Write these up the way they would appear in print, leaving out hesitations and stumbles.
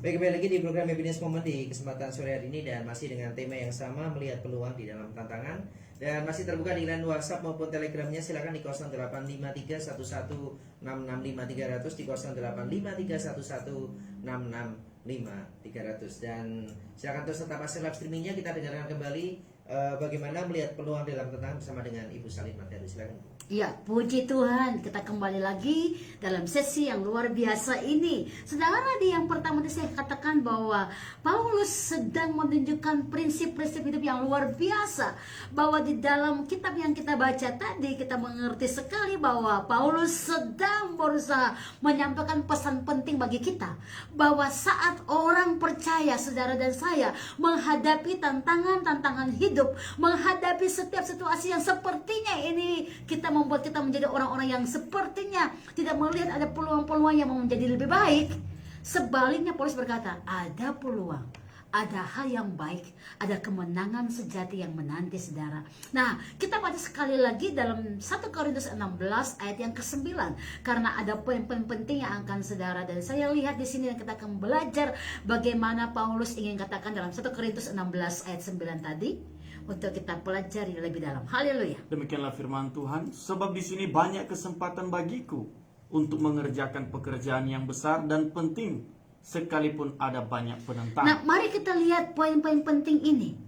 Baik, kembali lagi di program Happiness Moment di kesempatan sore hari ini dan masih dengan tema yang sama, melihat peluang di dalam tantangan, dan masih terbuka di line WhatsApp maupun Telegramnya. Silakan di 085311665300, di 085311665300, dan silakan terus tetap akses live streamingnya. Kita dengarkan kembali bagaimana melihat peluang dalam tantangan bersama dengan Ibu Salim Materi. Silakan. Ya, puji Tuhan, kita kembali lagi dalam sesi yang luar biasa ini. Saudara, di yang pertama tadi saya katakan bahwa Paulus sedang menunjukkan prinsip-prinsip hidup yang luar biasa. Bahwa di dalam kitab yang kita baca tadi, kita mengerti sekali bahwa Paulus sedang berusaha menyampaikan pesan penting bagi kita. Bahwa saat orang percaya, saudara dan saya, menghadapi tantangan-tantangan hidup, menghadapi setiap situasi yang sepertinya ini membuat kita menjadi orang-orang yang sepertinya tidak melihat ada peluang-peluang yang mau menjadi lebih baik. Sebaliknya Paulus berkata, ada peluang, ada hal yang baik, ada kemenangan sejati yang menanti saudara. Nah, kita baca sekali lagi dalam 1 Korintus 16 ayat yang ke-9, karena ada poin-poin penting yang akan saudara dan saya lihat di sini, dan kita akan belajar bagaimana Paulus ingin katakan dalam 1 Korintus 16 ayat 9 tadi, untuk kita pelajari lebih dalam. Haleluya. Demikianlah firman Tuhan, sebab di sini banyak kesempatan bagiku untuk mengerjakan pekerjaan yang besar dan penting, sekalipun ada banyak penentang. Nah, mari kita lihat poin-poin penting ini.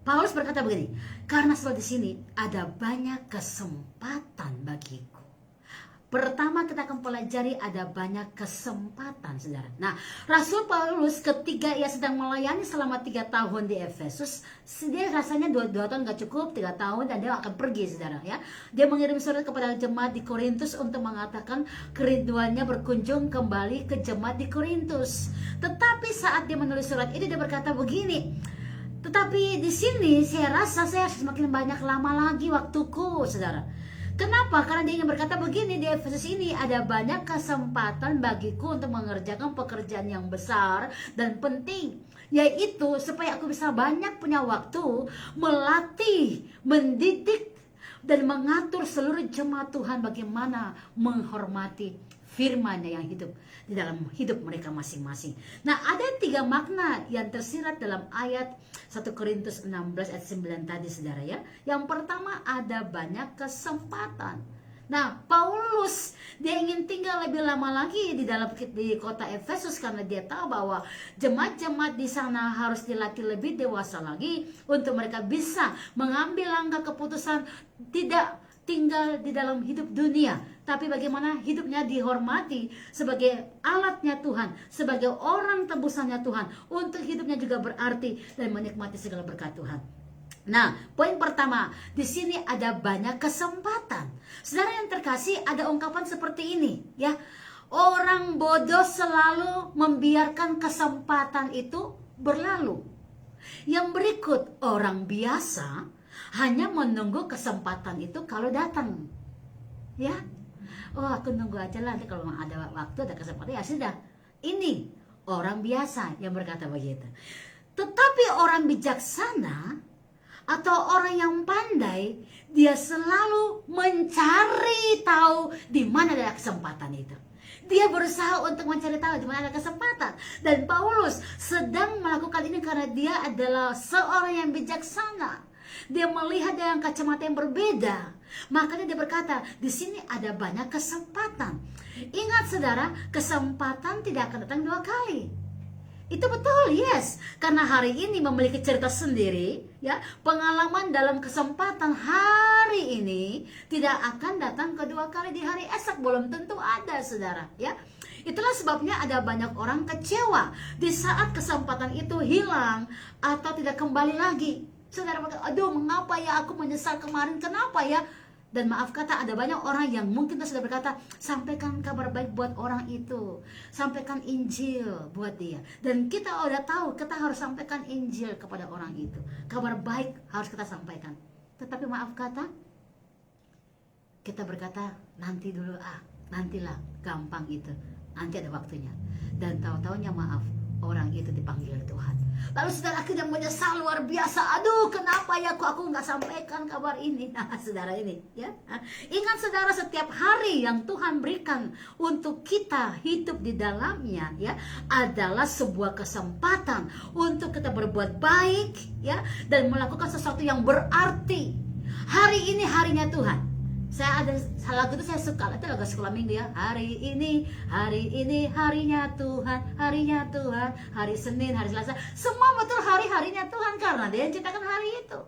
Paulus berkata begini, karena sebab di sini ada banyak kesempatan bagiku. Pertama kita akan pelajari ada banyak kesempatan, saudara. Nah, Rasul Paulus ketika ia sedang melayani selama 3 tahun di Efesus, dia rasanya 2 tahun gak cukup, 3 tahun dan dia akan pergi, saudara ya. Dia mengirim surat kepada jemaat di Korintus untuk mengatakan kerinduannya berkunjung kembali ke jemaat di Korintus. Tetapi saat dia menulis surat ini dia berkata begini, tetapi di sini saya rasa saya semakin banyak lama lagi waktuku, saudara. Kenapa? Karena dia ingin berkata begini, di Efesus ini ada banyak kesempatan bagiku untuk mengerjakan pekerjaan yang besar dan penting, yaitu supaya aku bisa banyak punya waktu melatih, mendidik, dan mengatur seluruh jemaat Tuhan bagaimana menghormati firman-Nya yang hidup di dalam hidup mereka masing-masing. Nah, ada 3 makna yang tersirat dalam ayat 1 Korintus 16 ayat 9 tadi, saudara ya. Yang pertama, ada banyak kesempatan. Nah, Paulus dia ingin tinggal lebih lama lagi di kota Efesus karena dia tahu bahwa jemaat-jemaat di sana harus dilatih lebih dewasa lagi untuk mereka bisa mengambil langkah keputusan tidak tinggal di dalam hidup dunia, tapi bagaimana hidupnya dihormati sebagai alatnya Tuhan, sebagai orang tebusannya Tuhan, untuk hidupnya juga berarti dan menikmati segala berkat Tuhan. Nah, poin pertama, di sini ada banyak kesempatan. Saudara yang terkasih, ada ungkapan seperti ini, ya. Orang bodoh selalu membiarkan kesempatan itu berlalu. Yang berikut, orang biasa hanya menunggu kesempatan itu kalau datang, ya. Oh, aku nunggu aja lah, nanti kalau ada waktu, ada kesempatan, ya sudah. Ini orang biasa yang berkata begitu. Tetapi orang bijaksana atau orang yang pandai, dia selalu mencari tahu di mana ada kesempatan itu. Dia berusaha untuk mencari tahu di mana ada kesempatan. Dan Paulus sedang melakukan ini karena dia adalah seorang yang bijaksana. Dia melihat dengan kacamata yang berbeda. Makanya dia berkata, di sini ada banyak kesempatan. Ingat saudara, kesempatan tidak akan datang 2 kali. Itu betul, yes. Karena hari ini memiliki cerita sendiri, ya. Pengalaman dalam kesempatan hari ini tidak akan datang kedua kali di hari esok, belum tentu ada, saudara, ya. Itulah sebabnya ada banyak orang kecewa di saat kesempatan itu hilang atau tidak kembali lagi. Saudara berkata, aduh mengapa ya aku menyesal kemarin, kenapa ya? Dan maaf kata, ada banyak orang yang mungkin sudah berkata, sampaikan kabar baik buat orang itu, sampaikan Injil buat dia. Dan kita udah tahu, kita harus sampaikan Injil kepada orang itu. Kabar baik harus kita sampaikan. Tetapi maaf kata, kita berkata, nanti dulu nantilah, gampang itu, nanti ada waktunya. Dan tahu-taunya maaf, orang itu dipanggil Tuhan. Lalu saudara akhirnya menyesal luar biasa. Aduh, kenapa ya aku nggak sampaikan kabar ini? Nah, saudara ini, ya. Ingat saudara, setiap hari yang Tuhan berikan untuk kita hidup di dalamnya, ya, adalah sebuah kesempatan untuk kita berbuat baik, ya, dan melakukan sesuatu yang berarti. Hari ini harinya Tuhan. Saya ada lagu itu saya suka, itu lagu sekolah minggu ya. Hari ini harinya Tuhan, hari Senin, hari Selasa, semua betul hari-harinya Tuhan karena Dia yang ciptakan hari itu.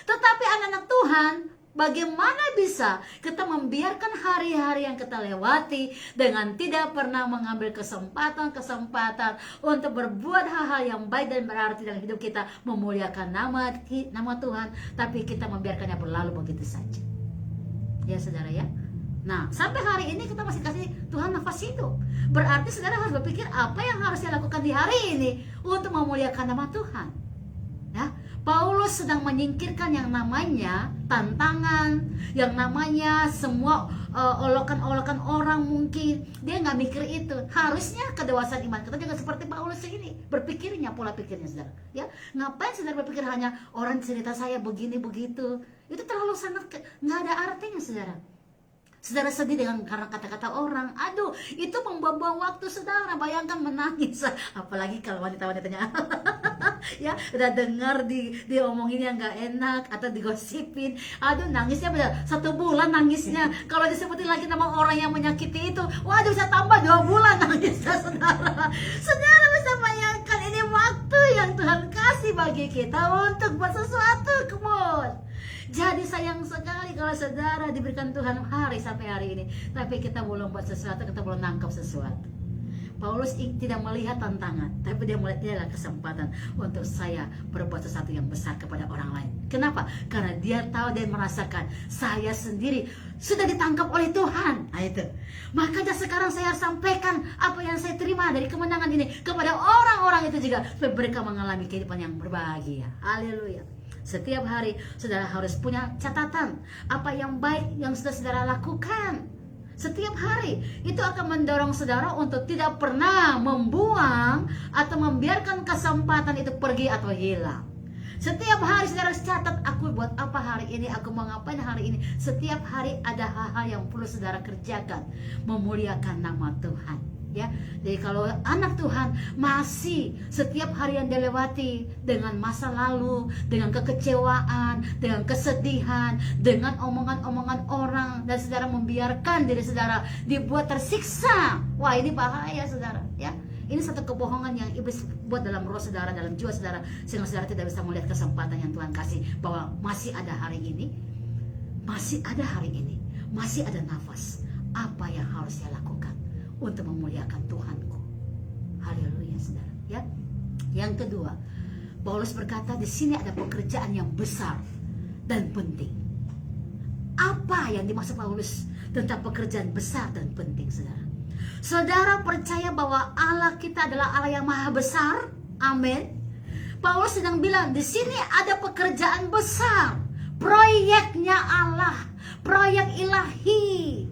Tetapi anak-anak Tuhan, bagaimana bisa kita membiarkan hari-hari yang kita lewati dengan tidak pernah mengambil kesempatan untuk berbuat hal-hal yang baik dan berarti dalam hidup kita, memuliakan nama Tuhan, tapi kita membiarkannya berlalu begitu saja. Ya saudara ya. Nah, sampai hari ini kita masih kasih Tuhan nafas hidup. Berarti saudara harus berpikir apa yang harus saya lakukan di hari ini untuk memuliakan nama Tuhan. Ya, Paulus sedang menyingkirkan yang namanya tantangan, yang namanya semua olokan-olokan orang mungkin. Dia nggak mikir itu. Harusnya kedewasaan iman kita juga seperti Paulus ini. Berpikirnya, pola pikirnya saudara. Ya, ngapain saudara berpikir hanya orang cerita saya begini begitu? Itu terlalu sangat nggak ada artinya saudara. Saudara sedih karena kata-kata orang. Aduh, itu membuang-buang waktu saudara. Bayangkan menangis. Apalagi kalau wanita-wanitanya ya udah dengar diomongin yang nggak enak atau digosipin. Aduh, nangisnya benar 1 bulan nangisnya. Kalau disebutin lagi nama orang yang menyakiti itu, waduh, bisa tambah 2 bulan nangisnya saudara. Saudara bisa bayangkan ini waktu yang Tuhan kasih bagi kita untuk buat sesuatu. Come. Jadi sayang sekali kalau saudara diberikan Tuhan hari sampai hari ini, tapi kita belum buat sesuatu, kita belum nangkap sesuatu. Paulus tidak melihat tantangan, tapi dia melihat ini adalah kesempatan untuk saya berbuat sesuatu yang besar kepada orang lain. Kenapa? Karena dia tahu dan merasakan saya sendiri sudah ditangkap oleh Tuhan. Nah itu. Makanya sekarang saya harus sampaikan apa yang saya terima dari kemenangan ini kepada orang-orang itu juga, supaya mereka mengalami kehidupan yang berbahagia. Haleluya. Setiap hari saudara harus punya catatan apa yang baik yang sudah saudara lakukan. Setiap hari itu akan mendorong saudara untuk tidak pernah membuang atau membiarkan kesempatan itu pergi atau hilang. Setiap hari saudara harus catat, aku buat apa hari ini, aku mau ngapain hari ini. Setiap hari ada hal-hal yang perlu saudara kerjakan, memuliakan nama Tuhan. Ya, jadi kalau anak Tuhan masih setiap hari yang dilewati dengan masa lalu, dengan kekecewaan, dengan kesedihan, dengan omongan-omongan orang, dan saudara membiarkan diri saudara dibuat tersiksa, wah ini bahaya saudara. Ya, ini satu kebohongan yang iblis buat dalam roh saudara, dalam jiwa saudara, sehingga saudara tidak bisa melihat kesempatan yang Tuhan kasih bahwa masih ada hari ini, masih ada hari ini, masih ada nafas. Apa yang harus saya lakukan untuk memuliakan Tuhanku? Haleluya saudara. Ya. Yang kedua, Paulus berkata di sini ada pekerjaan yang besar dan penting. Apa yang dimaksud Paulus tentang pekerjaan besar dan penting saudara? Saudara percaya bahwa Allah kita adalah Allah yang maha besar? Amin. Paulus sedang bilang di sini ada pekerjaan besar, proyeknya Allah, proyek ilahi.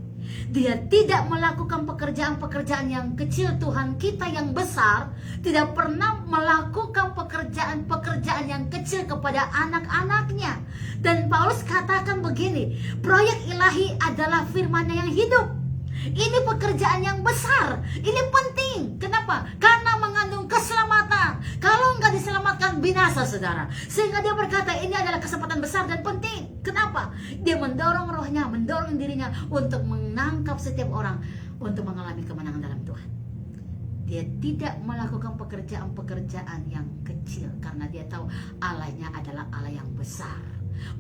Dia tidak melakukan pekerjaan-pekerjaan yang kecil. Tuhan kita yang besar tidak pernah melakukan pekerjaan-pekerjaan yang kecil kepada anak-anaknya. Dan Paulus katakan begini, proyek ilahi adalah firman-Nya yang hidup. Ini pekerjaan yang besar, ini penting. Kenapa? Karena mengandung keselamatan. Kalau nggak diselamatkan, binasa saudara. Sehingga dia berkata ini adalah kesempatan besar dan penting. Kenapa? Dia mendorong rohnya, mendorong dirinya untuk menangkap setiap orang untuk mengalami kemenangan dalam Tuhan. Dia tidak melakukan pekerjaan-pekerjaan yang kecil karena dia tahu Allahnya adalah Allah yang besar.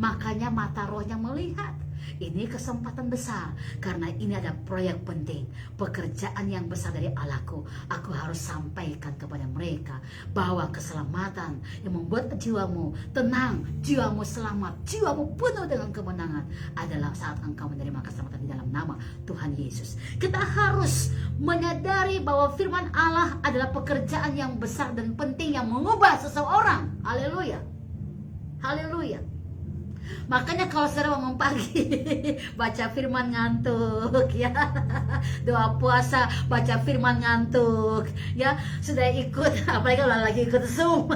Makanya mata rohnya melihat ini kesempatan besar karena ini ada proyek penting, pekerjaan yang besar dari Allahku. Aku harus sampaikan kepada mereka bahwa keselamatan yang membuat jiwamu tenang, jiwamu selamat, jiwamu penuh dengan kemenangan adalah saat engkau menerima keselamatan di dalam nama Tuhan Yesus. Kita harus menyadari bahwa firman Allah adalah pekerjaan yang besar dan penting yang mengubah seseorang. Haleluya. Haleluya. Makanya kalau saudara bangun pagi baca firman ngantuk ya, doa puasa baca firman ngantuk ya, sudah ikut apalagi kalau lagi ikut Zoom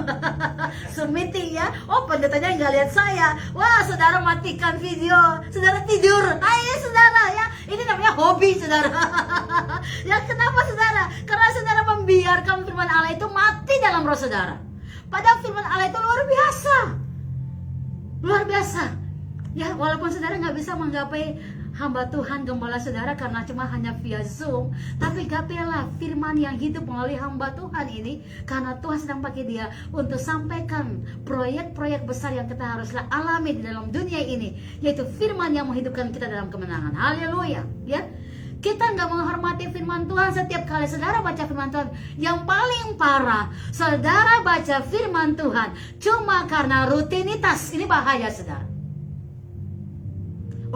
Zoom meeting ya, oh pendetanya nggak lihat saya, wah saudara matikan video, saudara tidur, ayo saudara ya, ini namanya hobi saudara ya. Kenapa saudara? Karena saudara membiarkan firman Allah itu mati dalam roh saudara, padahal firman Allah itu luar biasa ya. Walaupun saudara nggak bisa menggapai hamba Tuhan gembala saudara karena cuma hanya via Zoom, tapi gapailah firman yang hidup melalui hamba Tuhan ini, karena Tuhan sedang pakai dia untuk sampaikan proyek-proyek besar yang kita haruslah alami di dalam dunia ini, yaitu firman yang menghidupkan kita dalam kemenangan. Haleluya ya. Kita nggak menghormati firman Tuhan setiap kali saudara baca firman Tuhan. Yang paling parah, saudara baca firman Tuhan cuma karena rutinitas. Ini bahaya saudara.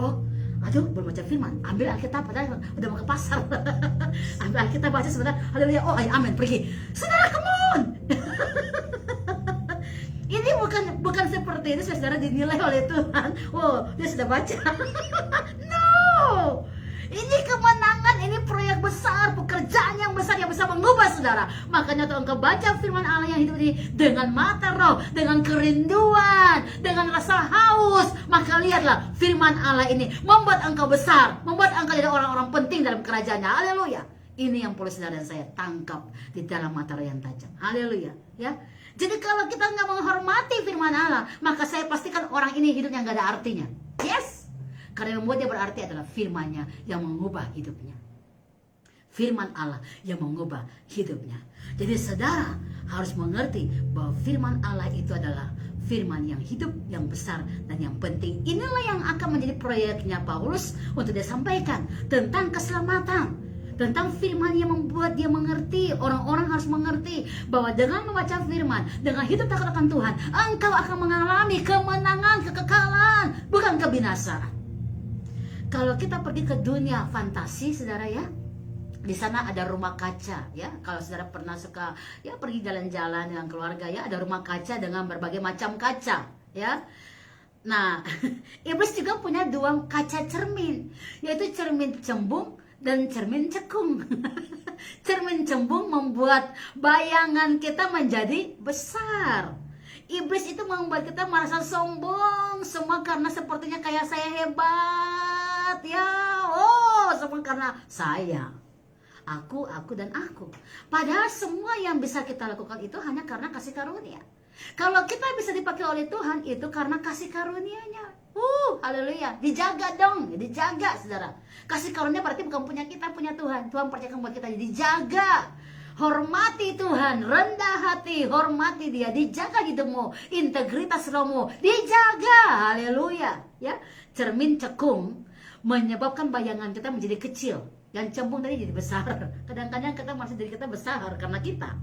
Oh, aduh belum baca firman, ambil Alkitab padahal udah mau ke pasar. Ambil Alkitab baca sebentar, haleluya, oh ayo amin, pergi. Saudara, come on. Ini bukan seperti ini saudara dinilai oleh Tuhan. Oh, dia sudah baca. No. Ini kemenangan, ini proyek besar, pekerjaan yang besar yang bisa mengubah saudara. Makanya tuh engkau baca firman Allah yang hidup ini dengan mata roh, dengan kerinduan, dengan rasa haus. Maka lihatlah firman Allah ini membuat engkau besar, membuat engkau jadi orang-orang penting dalam kerajaannya. Haleluya. Ini yang perlu saudara dan saya tangkap di dalam mata roh yang tajam. Haleluya ya. Jadi kalau kita nggak menghormati firman Allah, maka saya pastikan orang ini hidupnya nggak ada artinya. Yes. Karena yang membuat dia berarti adalah firman-Nya yang mengubah hidupnya. Firman Allah yang mengubah hidupnya. Jadi saudara harus mengerti bahwa firman Allah itu adalah firman yang hidup, yang besar, dan yang penting. Inilah yang akan menjadi proyeknya Paulus untuk dia sampaikan tentang keselamatan. Tentang firman yang membuat dia mengerti. Orang-orang harus mengerti bahwa dengan membaca firman, dengan hidup takut akan Tuhan, engkau akan mengalami kemenangan, kekekalan, bukan kebinasaan. Kalau kita pergi ke dunia fantasi saudara ya, di sana ada rumah kaca ya. Kalau saudara pernah suka ya pergi jalan-jalan dengan keluarga ya, ada rumah kaca dengan berbagai macam kaca ya. Nah, iblis juga punya dua kaca cermin, yaitu cermin cembung dan cermin cekung. Cermin cembung membuat bayangan kita menjadi besar. Iblis itu membuat kita merasa sombong, semua karena sepertinya kayak saya hebat ya. Oh, semua karena saya. Aku dan aku. Padahal semua yang bisa kita lakukan itu hanya karena kasih karunia. Kalau kita bisa dipakai oleh Tuhan itu karena kasih karunia-Nya. Haleluya. Dijaga dong, dijaga saudara. Kasih karunia berarti bukan punya kita, punya Tuhan. Tuhan percayakan buat kita, dijaga. Hormati Tuhan, rendah hati, hormati Dia, dijaga hidupmu, integritas rohmu, dijaga. Haleluya. Ya, cermin cekung menyebabkan bayangan kita menjadi kecil, yang cembung tadi jadi besar. Kadang-kadang kita merasa diri kita besar karena kita.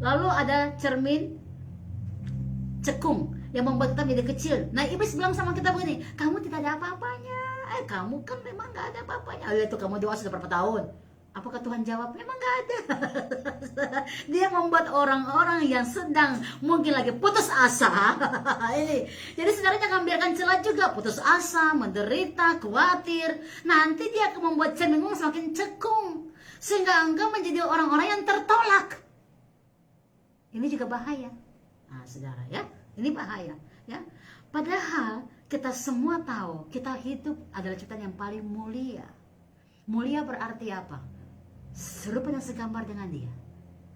Lalu ada cermin cekung yang membuat kita menjadi kecil. Nah, iblis bilang sama kita begini, kamu tidak ada apa-apanya. Kamu kan memang gak ada apa-apanya. Ayo itu kamu dewasa sudah berapa tahun? Apakah Tuhan jawab? Memang gak ada. Dia membuat orang-orang yang sedang mungkin lagi putus asa. Ini. Jadi saudara jangan biarkan celah juga. Putus asa, menderita, khawatir. Nanti dia akan membuat cerminmu semakin cekung. Sehingga engkau menjadi orang-orang yang tertolak. Ini juga bahaya. Nah saudara ya. Ini bahaya. Ya. Padahal kita semua tahu kita hidup adalah ciptaan yang paling mulia. Mulia berarti apa? Serupa dan segambar dengan Dia.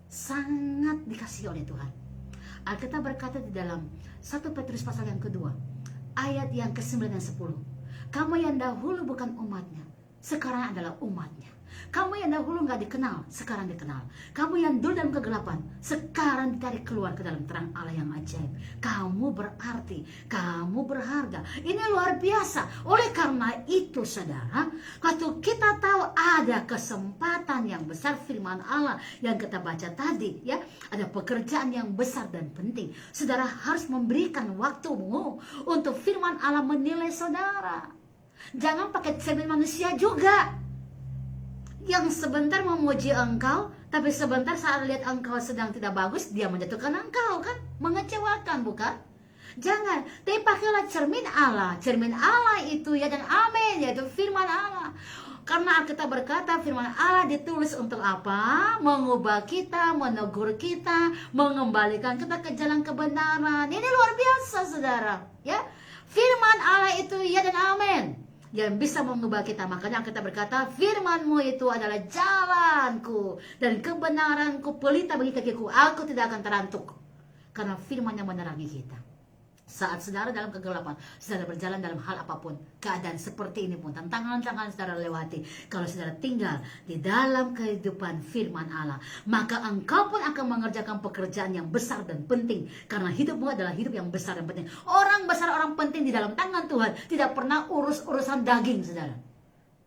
Sangat dikasihi oleh Tuhan. Alkitab berkata di dalam 1 Petrus pasal yang kedua, ayat yang ke-9 dan 10. Kamu yang dahulu bukan umatnya, sekarang adalah umatnya. Kamu yang dahulu gak dikenal, sekarang dikenal. Kamu yang dulu dalam kegelapan, sekarang ditarik keluar ke dalam terang Allah yang ajaib. Kamu berarti, kamu berharga. Ini luar biasa. Oleh karena itu saudara, waktu kita tahu ada kesempatan yang besar firman Allah yang kita baca tadi ya, ada pekerjaan yang besar dan penting. Saudara harus memberikan waktumu untuk firman Allah menilai saudara. Jangan pakai cermin manusia juga. Yang sebentar memuji engkau, tapi sebentar saat lihat engkau sedang tidak bagus, dia menjatuhkan engkau kan? Mengecewakan bukan? Jangan, tapi pakailah cermin Allah. Cermin Allah itu ya dan amin, yaitu firman Allah. Karena Alkitab berkata firman Allah ditulis untuk apa? Mengubah kita, menegur kita, mengembalikan kita ke jalan kebenaran. Ini luar biasa, saudara. Ya, firman Allah itu ya dan amin, yang bisa mengubah kita. Makanya kita berkata, firman-Mu itu adalah jalanku dan kebenaranku, pelita bagi kakiku. Aku tidak akan terantuk, karena firman yang menerangi kita. Saat saudara dalam kegelapan, saudara berjalan dalam hal apapun, keadaan seperti ini pun, tantangan-tantangan saudara lewati, kalau saudara tinggal di dalam kehidupan firman Allah, maka engkau pun akan mengerjakan pekerjaan yang besar dan penting, karena hidupmu adalah hidup yang besar dan penting. Orang besar, orang penting di dalam tangan Tuhan tidak pernah urus-urusan daging, saudara.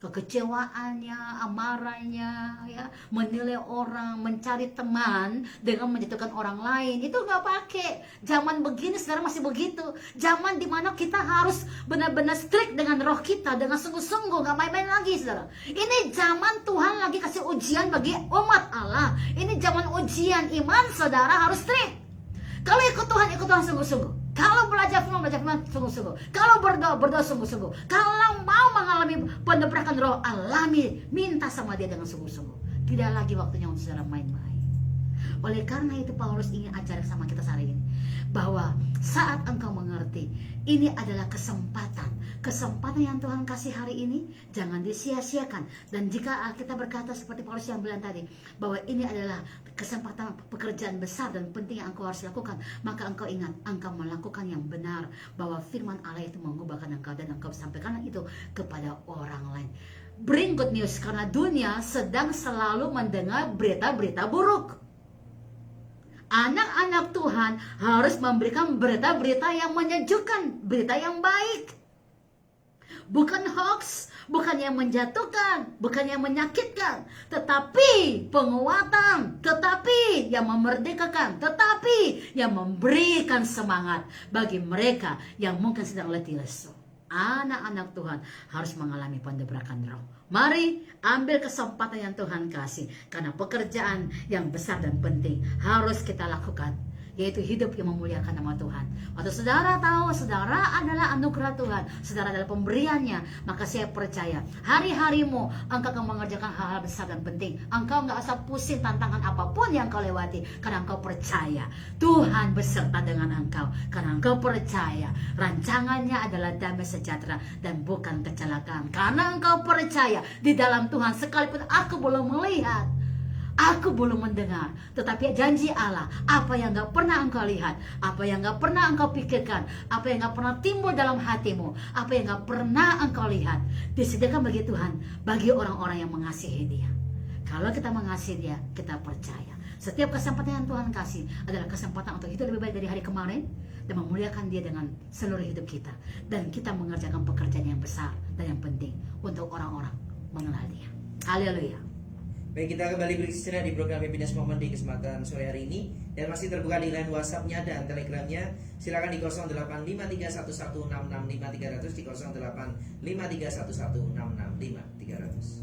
Kekecewaannya, amarahnya, ya, menilai orang, mencari teman dengan menjatuhkan orang lain, itu nggak pakai. Zaman begini saudara masih begitu. Zaman dimana kita harus benar-benar strict dengan roh kita, dengan sungguh-sungguh, nggak main-main lagi, saudara. Ini zaman Tuhan lagi kasih ujian bagi umat Allah. Ini zaman ujian iman, saudara harus strict. Kalau ikut Tuhan sungguh-sungguh. Kalau belajar firman sungguh-sungguh. Kalau berdoa sungguh-sungguh. Kalau mau mengalami pendobrakan roh, alami, minta sama dia dengan sungguh-sungguh. Tidak lagi waktunya untuk saudara main-main. Oleh karena itu Paulus ingin ajar sama kita hari ini, bahwa saat engkau mengerti, ini adalah kesempatan yang Tuhan kasih hari ini, jangan disia-siakan. Dan jika kita berkata seperti Paulus yang bilang tadi, bahwa ini adalah kesempatan pekerjaan besar dan penting yang engkau harus lakukan, maka engkau ingat, engkau melakukan yang benar, bahwa firman Allah itu mengubahkan engkau, dan engkau sampaikan itu kepada orang lain. Bring good news, karena dunia sedang selalu mendengar berita-berita buruk. Anak-anak Tuhan harus memberikan berita-berita yang menyejukkan, berita yang baik. Bukan hoax, bukan yang menjatuhkan, bukan yang menyakitkan, tetapi penguatan, tetapi yang memerdekakan, tetapi yang memberikan semangat bagi mereka yang mungkin sedang letih lesu. Anak-anak Tuhan harus mengalami pendobrakan roh. Mari ambil kesempatan yang Tuhan kasih, karena pekerjaan yang besar dan penting harus kita lakukan, yaitu hidup yang memuliakan nama Tuhan. Waktu saudara tahu saudara adalah anugerah Tuhan, saudara adalah pemberiannya, maka saya percaya hari-harimu engkau akan mengerjakan hal-hal besar dan penting. Engkau nggak usah pusing tantangan apapun yang kau lewati, karena engkau percaya Tuhan beserta dengan engkau, karena engkau percaya rancangannya adalah damai sejahtera dan bukan kecelakaan. Karena engkau percaya di dalam Tuhan, sekalipun aku belum melihat, aku belum mendengar, tetapi janji Allah, apa yang gak pernah engkau lihat, apa yang gak pernah engkau pikirkan, apa yang gak pernah timbul dalam hatimu, apa yang gak pernah engkau lihat, disediakan bagi Tuhan, bagi orang-orang yang mengasihi Dia. Kalau kita mengasihi Dia, kita percaya setiap kesempatan yang Tuhan kasih adalah kesempatan untuk hidup lebih baik dari hari kemarin, dan memuliakan Dia dengan seluruh hidup kita, dan kita mengerjakan pekerjaan yang besar dan yang penting untuk orang-orang mengenal Dia. Haleluya. Baik, kita kembali beristirahat di program Happiness Moment di kesempatan sore hari ini, dan masih terbuka di line WhatsApp-nya dan Telegram-nya. Silakan di 085311665300, di 085311665300.